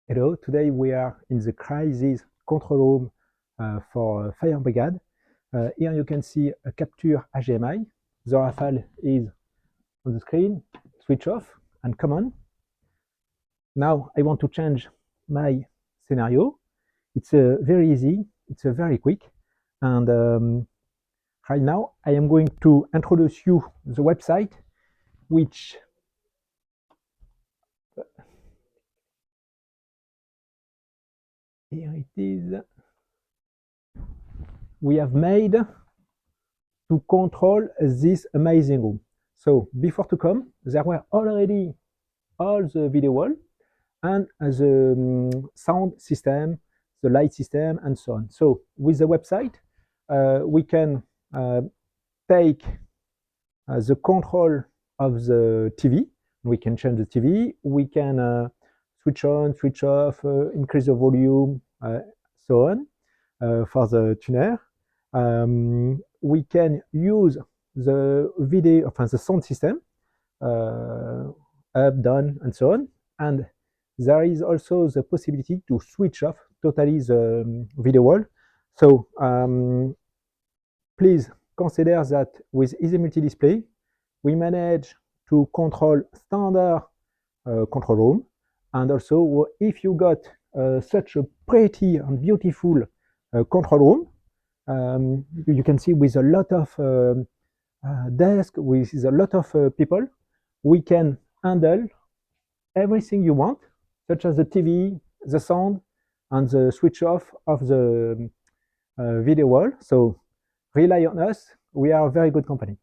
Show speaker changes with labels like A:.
A: Hello, today we are in the crisis control room for fire brigade. Here you can see a capture HDMI. The Rafale is on the screen, switch off and come on. Now I want to change my scenario. It's very easy, it's very quick, and right now I am going to introduce you the website which here it is. We have made to control this amazing room. So before to come, there were already all the video wall and the sound system, the light system, and so on. So with the website, we can take the control of the TV. We can change the TV. We can switch on, switch off, increase the volume, so on for the tuner. We can use the video, the sound system, up, down, and so on. And there is also the possibility to switch off totally the video wall. So please consider that with Easy Multi-Display, we manage to control standard control room. And also, if you got such a pretty and beautiful control room, you can see with a lot of desk, with a lot of people, we can handle everything you want, such as the TV, the sound, and the switch off of the video wall. So rely on us. We are a very good company.